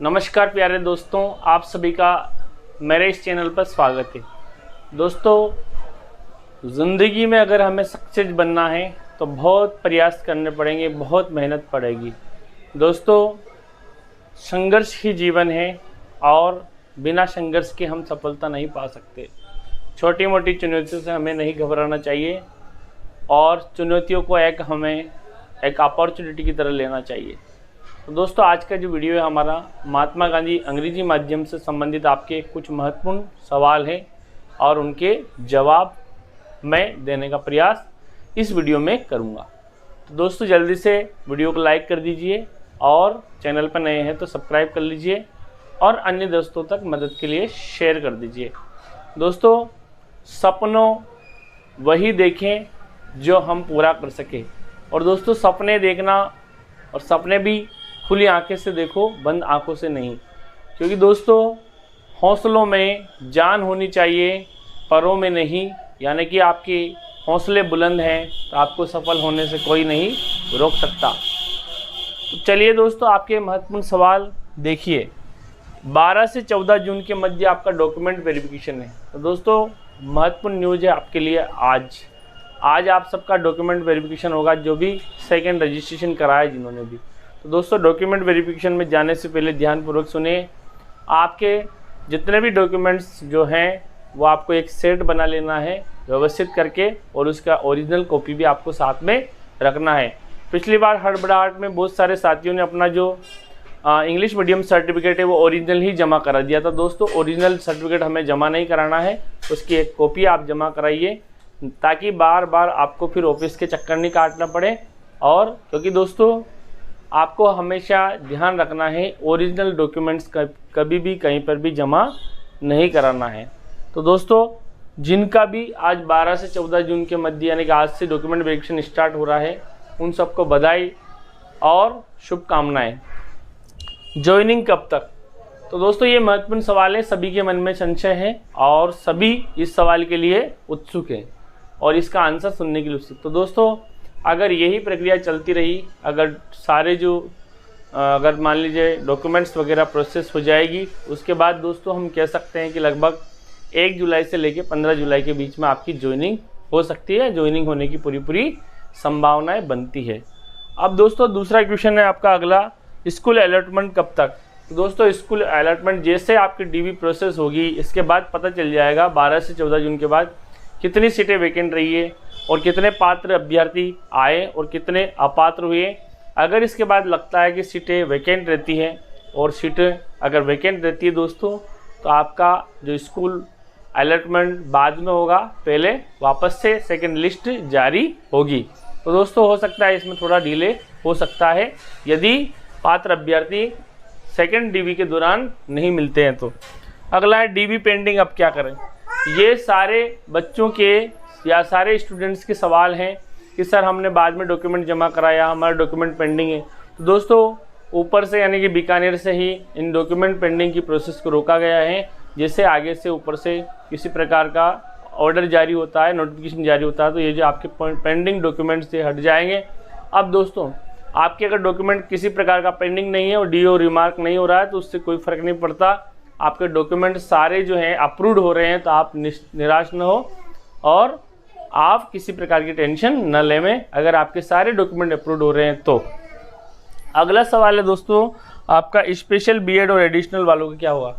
नमस्कार प्यारे दोस्तों, आप सभी का मेरे इस चैनल पर स्वागत है। दोस्तों, ज़िंदगी में अगर हमें सक्सेस बनना है तो बहुत प्रयास करने पड़ेंगे, बहुत मेहनत पड़ेगी। दोस्तों, संघर्ष ही जीवन है और बिना संघर्ष के हम सफलता नहीं पा सकते। छोटी मोटी चुनौतियों से हमें नहीं घबराना चाहिए और चुनौतियों को हमें एक अपॉर्चुनिटी की तरह लेना चाहिए। तो दोस्तों, आज का जो वीडियो है हमारा महात्मा गांधी अंग्रेजी माध्यम से संबंधित आपके कुछ महत्वपूर्ण सवाल हैं और उनके जवाब मैं देने का प्रयास इस वीडियो में करूंगा। तो दोस्तों, जल्दी से वीडियो को लाइक कर दीजिए और चैनल पर नए हैं तो सब्सक्राइब कर लीजिए और अन्य दोस्तों तक मदद के लिए शेयर कर दीजिए। दोस्तों, सपनों वही देखें जो हम पूरा कर सकें। और दोस्तों, सपने देखना और सपने भी खुली आंखें से देखो, बंद आंखों से नहीं। क्योंकि दोस्तों, हौसलों में जान होनी चाहिए, परों में नहीं। यानी कि आपके हौसले बुलंद हैं तो आपको सफल होने से कोई नहीं रोक सकता। तो चलिए दोस्तों, आपके महत्वपूर्ण सवाल देखिए। 12 से 14 जून के मध्य आपका डॉक्यूमेंट वेरिफिकेशन है। तो दोस्तों, महत्वपूर्ण न्यूज़ है आपके लिए। आज आप सबका डॉक्यूमेंट वेरिफिकेशन होगा, जो भी सेकंड रजिस्ट्रेशन कराया जिन्होंने भी। तो दोस्तों, डॉक्यूमेंट वेरिफिकेशन में जाने से पहले ध्यानपूर्वक सुनिए। आपके जितने भी डॉक्यूमेंट्स जो हैं वो आपको एक सेट बना लेना है व्यवस्थित करके, और उसका ओरिजिनल कॉपी भी आपको साथ में रखना है। पिछली बार हड़बड़ाहट में बहुत सारे साथियों ने अपना जो इंग्लिश मीडियम सर्टिफिकेट है वो ओरिजिनल ही जमा करा दिया था। दोस्तों, ओरिजिनल सर्टिफिकेट हमें जमा नहीं कराना है, उसकी एक कॉपी आप जमा कराइए ताकि बार बार आपको फिर ऑफिस के चक्कर नहीं काटना पड़े। और क्योंकि दोस्तों, आपको हमेशा ध्यान रखना है ओरिजिनल डॉक्यूमेंट्स कभी भी कहीं पर भी जमा नहीं कराना है। तो दोस्तों, जिनका भी आज 12 से 14 जून के मध्य यानी कि आज से डॉक्यूमेंट वेरिफिकेशन स्टार्ट हो रहा है, उन सबको बधाई और शुभकामनाएं। ज्वाइनिंग कब तक? तो दोस्तों, ये महत्वपूर्ण सवाल है, सभी के मन में संशय है और सभी इस सवाल के लिए उत्सुक हैं और इसका आंसर सुनने के लिए उत्सुक। तो दोस्तों, अगर यही प्रक्रिया चलती रही, अगर सारे अगर मान लीजिए डॉक्यूमेंट्स वगैरह प्रोसेस हो जाएगी, उसके बाद दोस्तों हम कह सकते हैं कि लगभग 1 जुलाई से लेकर 15 जुलाई के बीच में आपकी ज्वाइनिंग हो सकती है। ज्वाइनिंग होने की पूरी संभावनाएं बनती है। अब दोस्तों, दूसरा क्वेश्चन है आपका अगला, स्कूल अलॉटमेंट कब तक? तो दोस्तों, स्कूल अलॉटमेंट जैसे आपकी डीवी प्रोसेस होगी, इसके बाद पता चल जाएगा 12 से 14 जून के बाद कितनी सीटें वैकेंट रही है और कितने पात्र अभ्यर्थी आए और कितने अपात्र हुए। अगर इसके बाद लगता है कि सीटें वैकेंट रहती हैं और सीटें अगर वैकेंट रहती है दोस्तों, तो आपका जो स्कूल अलॉटमेंट बाद में होगा, पहले वापस से सेकंड लिस्ट जारी होगी। तो दोस्तों, हो सकता है इसमें थोड़ा डिले हो सकता है यदि पात्र अभ्यर्थी सेकंड डीवी के दौरान नहीं मिलते हैं। तो अगला है डीवी पेंडिंग, अब क्या करें? ये सारे बच्चों के या सारे स्टूडेंट्स के सवाल हैं कि सर हमने बाद में डॉक्यूमेंट जमा कराया, हमारा डॉक्यूमेंट पेंडिंग है। तो दोस्तों, ऊपर से यानी कि बीकानेर से ही इन डॉक्यूमेंट पेंडिंग की प्रोसेस को रोका गया है। जैसे आगे से ऊपर से किसी प्रकार का ऑर्डर जारी होता है, नोटिफिकेशन जारी होता है, तो ये जो आपके पेंडिंग डॉक्यूमेंट से हट जाएंगे। अब दोस्तों, आपके अगर डॉक्यूमेंट किसी प्रकार का पेंडिंग नहीं है और डीओ रिमार्क नहीं हो रहा है तो उससे कोई फ़र्क नहीं पड़ता। आपके डॉक्यूमेंट सारे जो हैं अप्रूव्ड हो रहे हैं, तो आप निराश न हो और आप किसी प्रकार की टेंशन न लें अगर आपके सारे डॉक्यूमेंट अप्रूव्ड हो रहे हैं तो। अगला सवाल है दोस्तों आपका, स्पेशल बीएड और एडिशनल वालों का क्या हुआ?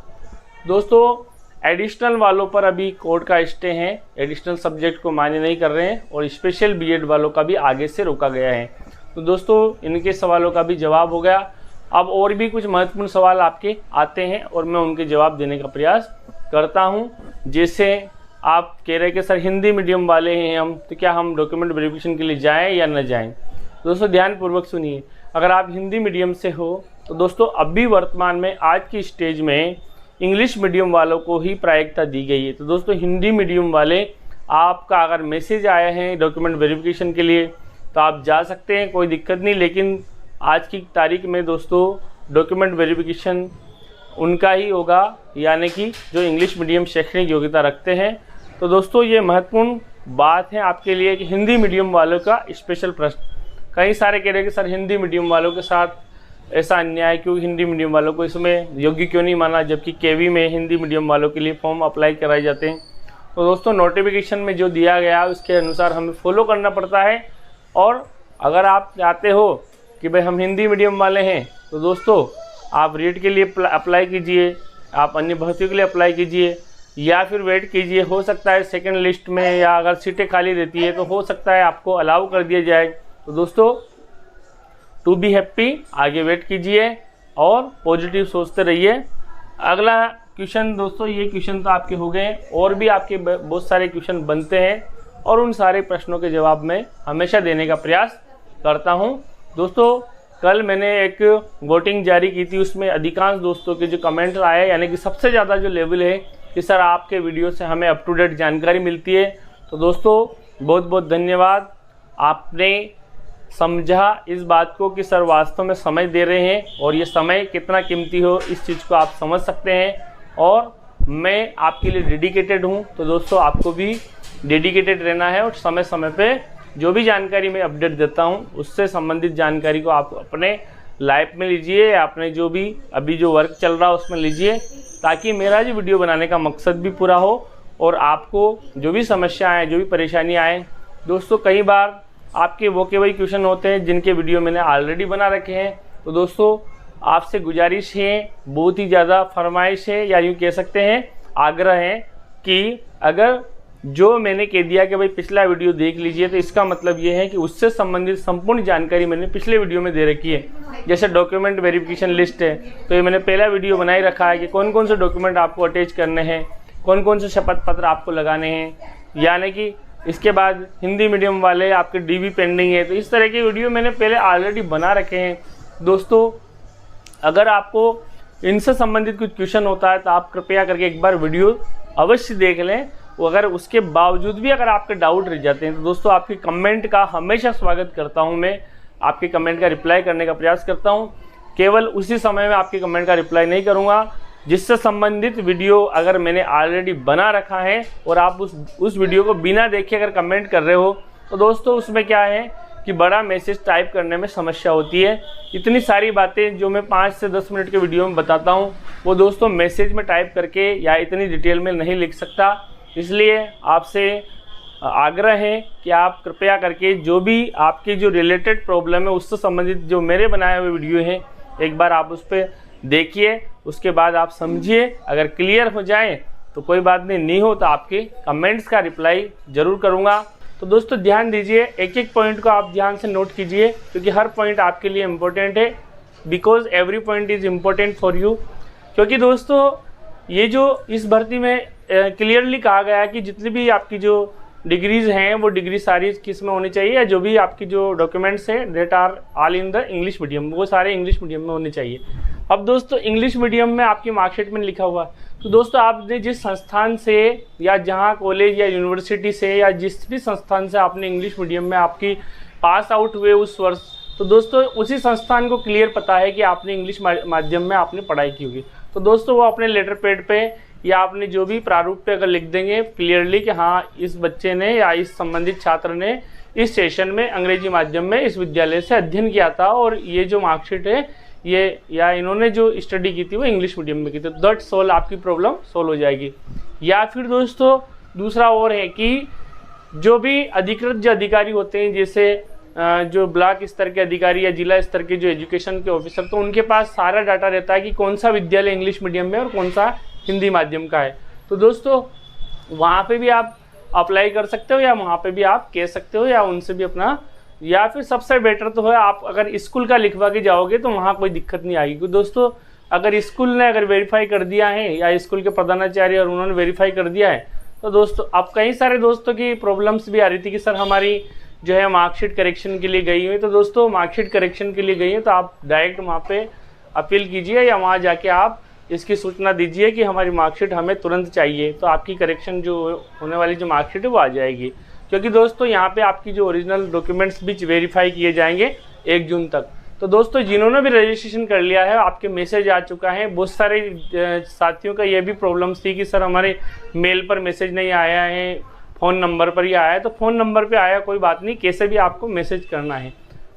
दोस्तों, एडिशनल वालों पर अभी कोर्ट का स्टे हैं, एडिशनल सब्जेक्ट को मान्य नहीं कर रहे हैं और स्पेशल बीएड वालों का भी आगे से रोका गया है। तो दोस्तों, इनके सवालों का भी जवाब हो गया। अब और भी कुछ महत्वपूर्ण सवाल आपके आते हैं और मैं उनके जवाब देने का प्रयास करता हूं। जैसे आप कह रहे हैं कि सर हिंदी मीडियम वाले हैं हम, तो क्या हम डॉक्यूमेंट वेरिफिकेशन के लिए जाएं या न जाएं? दोस्तों, ध्यानपूर्वक सुनिए। अगर आप हिंदी मीडियम से हो तो दोस्तों, अभी वर्तमान में आज की स्टेज में इंग्लिश मीडियम वालों को ही प्राथमिकता दी गई है। तो दोस्तों, हिंदी मीडियम वाले, आपका अगर मैसेज आया है डॉक्यूमेंट वेरिफिकेशन के लिए तो आप जा सकते हैं, कोई दिक्कत नहीं। लेकिन आज की तारीख में दोस्तों डॉक्यूमेंट वेरिफिकेशन उनका ही होगा, यानी कि जो इंग्लिश मीडियम शैक्षणिक योग्यता रखते हैं। तो दोस्तों, ये महत्वपूर्ण बात है आपके लिए कि हिंदी मीडियम वालों का स्पेशल प्रश्न। कई सारे कह रहे हैं कि सर हिंदी मीडियम वालों के साथ ऐसा अन्याय क्यों, हिंदी मीडियम वालों को इसमें योग्य क्यों नहीं माना, जबकि केवी में हिंदी मीडियम वालों के लिए फॉर्म अप्लाई कराए जाते हैं। तो दोस्तों नोटिफिकेशन में जो दिया गया उसके अनुसार हमें फॉलो करना पड़ता है। और अगर आप चाहते हो कि भाई हम हिंदी मीडियम वाले हैं तो दोस्तों आप रीट के लिए अप्लाई कीजिए, आप अन्य भर्तियों के लिए अप्लाई कीजिए, या फिर वेट कीजिए। हो सकता है सेकंड लिस्ट में या अगर सीटें खाली रहती है तो हो सकता है आपको अलाउ कर दिया जाए। तो दोस्तों टू बी हैप्पी, आगे वेट कीजिए और पॉजिटिव सोचते रहिए। अगला क्वेश्चन दोस्तों, ये क्वेश्चन तो आपके हो गए, और भी आपके बहुत सारे क्वेश्चन बनते हैं और उन सारे प्रश्नों के जवाब मैं हमेशा देने का प्रयास करता हूं। दोस्तों कल मैंने एक वोटिंग जारी की थी, उसमें अधिकांश दोस्तों के जो कमेंट आए, यानी कि सबसे ज़्यादा जो लेवल है कि सर आपके वीडियो से हमें अप टू डेट जानकारी मिलती है। तो दोस्तों बहुत बहुत धन्यवाद, आपने समझा इस बात को कि सर वास्तव में समय दे रहे हैं और ये समय कितना कीमती हो इस चीज़ को आप समझ सकते हैं, और मैं आपके लिए डेडिकेटेड हूँ। तो दोस्तों आपको भी डेडिकेटेड रहना है और समय समय पे जो भी जानकारी मैं अपडेट देता हूँ उससे संबंधित जानकारी को आप अपने लाइफ में लीजिए, आपने जो भी अभी जो वर्क चल रहा है उसमें लीजिए, ताकि मेरा जो वीडियो बनाने का मकसद भी पूरा हो और आपको जो भी समस्या आए, जो भी परेशानी आए। दोस्तों कई बार आपके वो के वही क्वेश्चन होते हैं जिनके वीडियो मैंने ऑलरेडी बना रखे हैं। तो दोस्तों आपसे गुजारिश है, बहुत ही ज़्यादा फरमाइश है, या यूँ कह सकते हैं आग्रह है कि अगर जो मैंने कह दिया कि भाई पिछला वीडियो देख लीजिए, तो इसका मतलब ये है कि उससे संबंधित संपूर्ण जानकारी मैंने पिछले वीडियो में दे रखी है। जैसे डॉक्यूमेंट वेरिफिकेशन लिस्ट है, तो ये मैंने पहला वीडियो बना ही रखा है कि कौन कौन से डॉक्यूमेंट आपको अटैच करने हैं, कौन कौन से शपथ पत्र आपको लगाने हैं, यानी कि इसके बाद हिंदी मीडियम वाले आपके डीवी पेंडिंग है। तो इस तरह के वीडियो मैंने पहले ऑलरेडी बना रखे हैं। दोस्तों अगर आपको इनसे संबंधित कुछ क्वेश्चन होता है तो आप कृपया करके एक बार वीडियो अवश्य देख लें। अगर उसके बावजूद भी अगर आपके डाउट रह जाते हैं तो दोस्तों आपकी कमेंट का हमेशा स्वागत करता हूं, मैं आपके कमेंट का रिप्लाई करने का प्रयास करता हूं। केवल उसी समय में आपके कमेंट का रिप्लाई नहीं करूंगा जिससे संबंधित वीडियो अगर मैंने ऑलरेडी बना रखा है और आप उस वीडियो को बिना देखे अगर कमेंट कर रहे हो तो दोस्तों उसमें क्या है कि बड़ा मैसेज टाइप करने में समस्या होती है। इतनी सारी बातें जो मैं 5 से 10 मिनट के वीडियो में बताता हूँ वो दोस्तों मैसेज में टाइप करके या इतनी डिटेल में नहीं लिख सकता। इसलिए आपसे आग्रह है कि आप कृपया करके जो भी आपकी जो रिलेटेड प्रॉब्लम है उससे संबंधित जो मेरे बनाए हुए वीडियो हैं एक बार आप उस पर देखिए, उसके बाद आप समझिए। अगर क्लियर हो जाए तो कोई बात नहीं हो तो आपके कमेंट्स का रिप्लाई ज़रूर करूँगा। तो दोस्तों ध्यान दीजिए, एक एक पॉइंट को आप ध्यान से नोट कीजिए क्योंकि हर पॉइंट आपके लिए इम्पोर्टेंट है, because every point is important for you. क्योंकि दोस्तों ये जो इस भर्ती में क्लियरली कहा गया है कि जितनी भी आपकी जो डिग्रीज हैं वो डिग्री सारी किस में होनी चाहिए, या जो भी आपकी जो डॉक्यूमेंट्स हैं that are all in the English medium, वो सारे इंग्लिश मीडियम में होने चाहिए। अब दोस्तों इंग्लिश मीडियम में आपकी मार्कशीट में लिखा हुआ, तो दोस्तों आपने जिस संस्थान से या जहाँ कॉलेज या यूनिवर्सिटी से या जिस भी संस्थान से आपने इंग्लिश मीडियम में आपकी पास आउट हुए उस वर्ष, तो दोस्तों उसी संस्थान को क्लियर पता है कि आपने इंग्लिश माध्यम में आपने पढ़ाई की होगी। तो दोस्तों वो अपने लेटर पैड पे या आपने जो भी प्रारूप पे अगर लिख देंगे क्लियरली कि हाँ इस बच्चे ने या इस संबंधित छात्र ने इस सेशन में अंग्रेजी माध्यम में इस विद्यालय से अध्ययन किया था और ये जो मार्कशीट है ये या इन्होंने जो स्टडी की थी वो इंग्लिश मीडियम में की थी, दैट सोल्व आपकी प्रॉब्लम सोल्व हो जाएगी। या फिर दोस्तों दूसरा और है कि जो भी अधिकृत जो अधिकारी होते हैं, जैसे जो ब्लॉक स्तर के अधिकारी या जिला स्तर के जो एजुकेशन के ऑफिसर, तो उनके पास सारा डाटा रहता है कि कौन सा विद्यालय इंग्लिश मीडियम में और कौन सा हिंदी माध्यम का है। तो दोस्तों वहाँ पे भी आप अप्लाई कर सकते हो या वहाँ पे भी आप कह सकते हो या उनसे भी अपना, या फिर सबसे बेटर तो है आप अगर स्कूल का लिखवा के जाओगे तो वहाँ कोई दिक्कत नहीं आएगी। क्योंकि दोस्तों अगर स्कूल ने अगर वेरीफाई कर दिया है या स्कूल के प्रधानाचार्य और उन्होंने वेरीफाई कर दिया है तो दोस्तों अब कई सारे दोस्तों की प्रॉब्लम्स भी आ रही थी कि सर हमारी जो है मार्कशीट करेक्शन के लिए गई हुई, तो दोस्तों मार्कशीट करेक्शन के लिए गई है तो आप डायरेक्ट वहाँ पे अपील कीजिए या वहाँ जाके आप इसकी सूचना दीजिए कि हमारी मार्कशीट हमें तुरंत चाहिए, तो आपकी करेक्शन जो होने वाली जो मार्कशीट है वो आ जाएगी। क्योंकि दोस्तों यहाँ पे आपकी जो ओरिजिनल डॉक्यूमेंट्स भी वेरीफाई किए जाएंगे 1 जून तक। तो दोस्तों जिन्होंने भी रजिस्ट्रेशन कर लिया है आपके मैसेज आ चुका है। बहुत सारे साथियों का ये भी प्रॉब्लम्स थी कि सर हमारे मेल पर मैसेज नहीं आया है, फ़ोन नंबर पर ही आया है। तो फ़ोन नंबर पे आया कोई बात नहीं, कैसे भी आपको मैसेज करना है।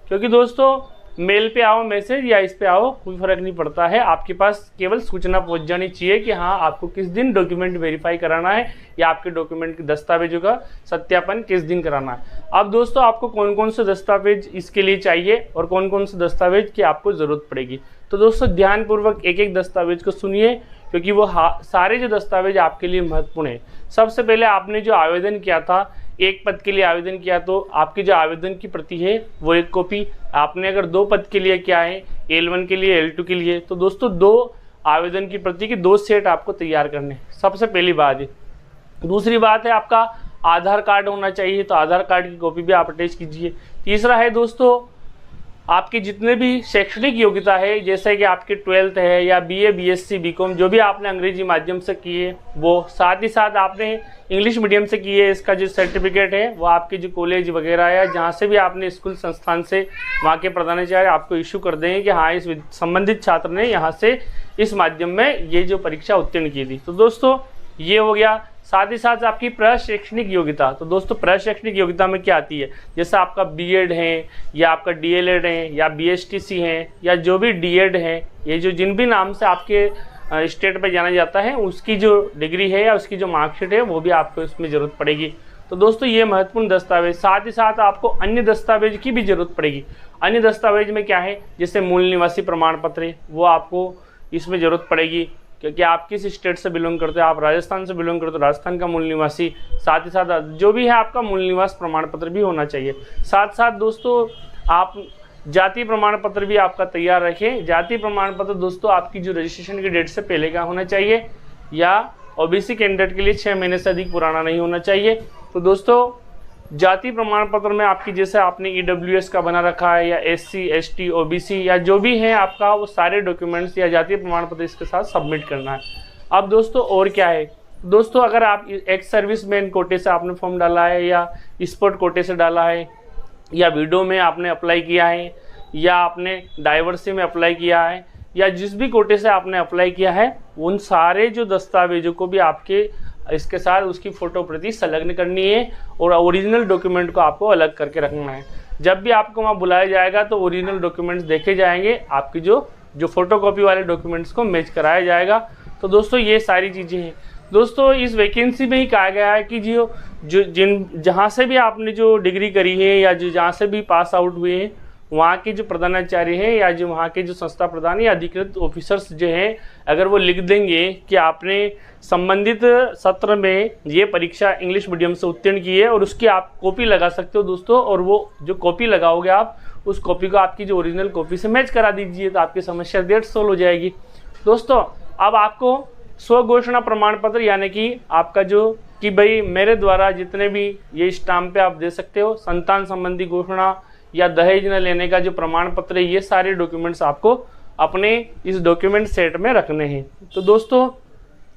क्योंकि दोस्तों मेल पे आओ मैसेज या इस पे आओ, कोई फर्क नहीं पड़ता है। आपके पास केवल सूचना पहुंच जानी चाहिए कि हाँ आपको किस दिन डॉक्यूमेंट वेरीफाई कराना है या आपके डॉक्यूमेंट के दस्तावेजों का सत्यापन किस दिन कराना है। अब दोस्तों आपको कौन कौन से दस्तावेज इसके लिए चाहिए और कौन कौन से दस्तावेज की आपको ज़रूरत पड़ेगी, तो दोस्तों ध्यानपूर्वक एक एक दस्तावेज को सुनिए, क्योंकि वो सारे जो दस्तावेज आपके लिए महत्वपूर्ण है। सबसे पहले आपने जो आवेदन किया था, एक पद के लिए आवेदन किया, तो आपकी जो आवेदन की प्रति है वो एक कॉपी। आपने अगर 2 पद के लिए किया है, L1 के लिए L2 के लिए, तो दोस्तों 2 आवेदन की प्रति की 2 सेट आपको तैयार करने, सबसे पहली बात है। दूसरी बात है आपका आधार कार्ड होना चाहिए, तो आधार कार्ड की कॉपी भी आप अटैच कीजिए। तीसरा है दोस्तों आपकी जितने भी शैक्षणिक योग्यता है, जैसे कि आपकी 12th है या BA BSc BCom जो भी आपने अंग्रेजी माध्यम से किए वो, साथ ही साथ आपने इंग्लिश मीडियम से किए, इसका जो सर्टिफिकेट है वो आपके जो कॉलेज वगैरह या जहाँ से भी आपने स्कूल संस्थान से वहाँ के प्रधानाचार्य आपको इशू कर देंगे कि हाँ इस संबंधित छात्र ने यहाँ से इस माध्यम में ये जो परीक्षा उत्तीर्ण की थी। तो दोस्तों ये हो गया। साथ ही साथ आपकी प्रशैक्षणिक योग्यता, तो दोस्तों प्रशैक्षणिक योग्यता में क्या आती है, जैसे आपका B.Ed है या आपका DLED है या BSTC है या जो भी D.Ed है, ये जो जिन भी नाम से आपके स्टेट पे जाना जाता है उसकी जो डिग्री है या उसकी जो मार्कशीट है वो भी आपको इसमें ज़रूरत पड़ेगी। तो दोस्तों ये महत्वपूर्ण दस्तावेज। साथ ही साथ आपको अन्य दस्तावेज की भी ज़रूरत पड़ेगी। अन्य दस्तावेज में क्या है, जैसे मूल निवासी प्रमाण पत्र वो आपको इसमें ज़रूरत पड़ेगी, क्योंकि आप किस स्टेट से बिलोंग करते हैं, आप राजस्थान से बिलोंग करते हो, राजस्थान का मूल निवासी, साथ ही साथ जो भी है आपका मूल निवास प्रमाण पत्र भी होना चाहिए। साथ साथ दोस्तों आप जाति प्रमाण पत्र भी आपका तैयार रखें। जाति प्रमाण पत्र दोस्तों आपकी जो रजिस्ट्रेशन की डेट से पहले का होना चाहिए या OBC कैंडिडेट के लिए 6 महीने से अधिक पुराना नहीं होना चाहिए। तो दोस्तों जाति प्रमाण पत्र में आपकी जैसे आपने EWS का बना रखा है या SC ST OBC या जो भी है आपका, वो सारे डॉक्यूमेंट्स या जाति प्रमाण पत्र इसके साथ सबमिट करना है। अब दोस्तों और क्या है, दोस्तों अगर आप एक्स सर्विसमैन कोटे से आपने फॉर्म डाला है या स्पोर्ट कोटे से डाला है या विडो में आपने अप्लाई किया है या आपने डाइवर्सी में अप्लाई किया है या जिस भी कोटे से आपने अप्लाई किया है, उन सारे जो दस्तावेजों को भी आपके इसके साथ उसकी फ़ोटो प्रति संलग्न करनी है और ओरिजिनल डॉक्यूमेंट को आपको अलग करके रखना है। जब भी आपको वहाँ बुलाया जाएगा तो ओरिजिनल डॉक्यूमेंट्स देखे जाएंगे, आपकी जो फोटोकॉपी वाले डॉक्यूमेंट्स को मैच कराया जाएगा। तो दोस्तों ये सारी चीज़ें हैं। दोस्तों इस वैकेंसी में ही कहा गया है कि जहाँ से भी आपने जो डिग्री करी है या जहाँ से भी पास आउट हुए हैं, वहाँ के जो प्रधानाचार्य हैं या जो वहाँ के जो संस्था प्रधान या अधिकृत ऑफिसर्स जो हैं, अगर वो लिख देंगे कि आपने संबंधित सत्र में ये परीक्षा इंग्लिश मीडियम से उत्तीर्ण की है और उसकी आप कॉपी लगा सकते हो दोस्तों, और वो जो कॉपी लगाओगे आप उस कॉपी को आपकी जो ओरिजिनल कॉपी से मैच करा दीजिए, तो आपकी समस्या डेट सोल्व हो जाएगी। दोस्तों अब आपको स्वघोषणा प्रमाण पत्र यानी कि आपका जो कि भाई मेरे द्वारा जितने भी ये स्टाम्प पे आप दे सकते हो, संतान संबंधी घोषणा या दहेज न लेने का जो प्रमाण पत्र है, ये सारे डॉक्यूमेंट्स आपको अपने इस डॉक्यूमेंट सेट में रखने हैं। तो दोस्तों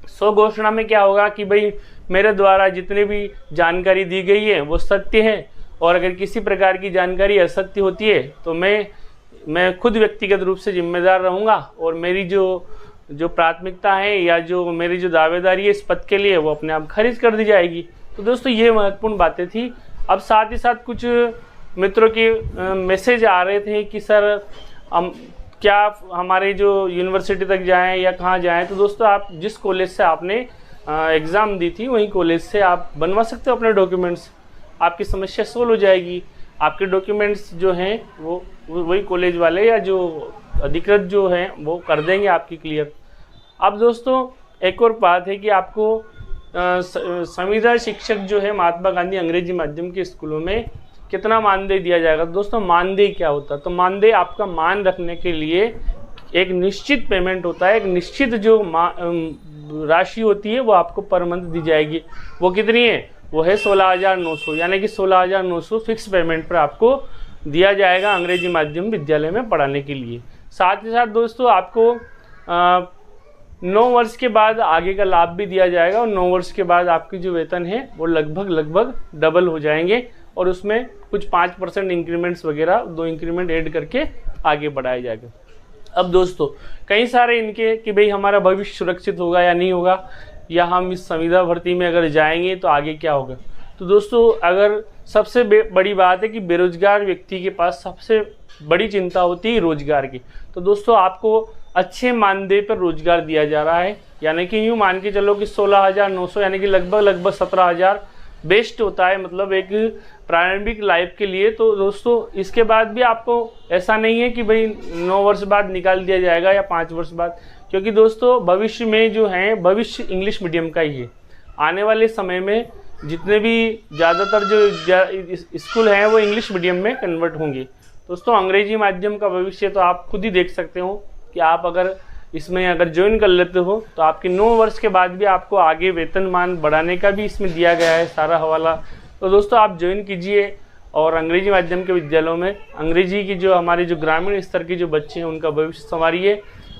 स्वघोषणा में क्या होगा कि भाई मेरे द्वारा जितनी भी जानकारी दी गई है वो सत्य है, और अगर किसी प्रकार की जानकारी असत्य होती है तो मैं खुद व्यक्तिगत रूप से जिम्मेदार रहूँगा और मेरी जो प्राथमिकता है या जो मेरी जो दावेदारी है इस पद के लिए वो अपने आप खारिज कर दी जाएगी। तो दोस्तों ये महत्वपूर्ण बातें थी। अब साथ ही साथ कुछ मित्रों के मैसेज आ रहे थे कि सर हम क्या हमारे जो यूनिवर्सिटी तक जाएं या कहाँ जाएं, तो दोस्तों आप जिस कॉलेज से आपने एग्ज़ाम दी थी वहीं कॉलेज से आप बनवा सकते हो अपने डॉक्यूमेंट्स, आपकी समस्या सोल्व हो जाएगी। आपके डॉक्यूमेंट्स जो हैं वो वही कॉलेज वाले या जो अधिकृत जो हैं वो कर देंगे आपकी क्लियर। अब दोस्तों एक और बात है कि आपको संविदा शिक्षक जो है महात्मा गांधी अंग्रेजी माध्यम के स्कूलों में कितना मानदेय दिया जाएगा। दोस्तों मानदेय क्या होता है, तो मानदेय आपका मान रखने के लिए एक निश्चित पेमेंट होता है, एक निश्चित जो राशि होती है वो आपको पर मंथ दी जाएगी। वो कितनी है, वो है 16,900, यानी कि 16,900 फिक्स पेमेंट पर आपको दिया जाएगा अंग्रेजी माध्यम विद्यालय में पढ़ाने के लिए। साथ ही साथ दोस्तों आपको 9 वर्ष के बाद आगे का लाभ भी दिया जाएगा, और 9 वर्ष के बाद आपकी जो वेतन है वो लगभग डबल हो जाएंगे, और उसमें कुछ 5% इंक्रीमेंट्स वगैरह 2 इंक्रीमेंट ऐड करके आगे बढ़ाया जाएगा। अब दोस्तों कई सारे इनके कि भाई हमारा भविष्य सुरक्षित होगा या नहीं होगा, या हम इस संविदा भर्ती में अगर जाएंगे तो आगे क्या होगा। तो दोस्तों अगर सबसे बड़ी बात है कि बेरोजगार व्यक्ति के पास सबसे बड़ी चिंता होती है रोजगार की। तो दोस्तों आपको अच्छे मानदेय पर रोजगार दिया जा रहा है, यानी कि यूँ मान के चलो कि 16,900 यानी कि लगभग 17,000 बेस्ट होता है, मतलब एक प्रारंभिक लाइफ के लिए। तो दोस्तों इसके बाद भी आपको ऐसा नहीं है कि भाई 9 वर्ष बाद निकाल दिया जाएगा या 5 वर्ष बाद, क्योंकि दोस्तों भविष्य में जो है भविष्य इंग्लिश मीडियम का ही है। आने वाले समय में जितने भी ज़्यादातर जो स्कूल हैं वो इंग्लिश मीडियम में कन्वर्ट होंगे। दोस्तों अंग्रेजी माध्यम का भविष्य तो आप खुद ही देख सकते हो कि आप अगर इसमें अगर ज्वाइन कर लेते हो तो आपके 9 वर्ष के बाद भी आपको आगे वेतनमान बढ़ाने का भी इसमें दिया गया है सारा हवाला। तो दोस्तों आप ज्वाइन कीजिए और अंग्रेजी माध्यम के विद्यालयों में अंग्रेजी की जो हमारे जो ग्रामीण स्तर के जो बच्चे हैं उनका भविष्य संवारिए।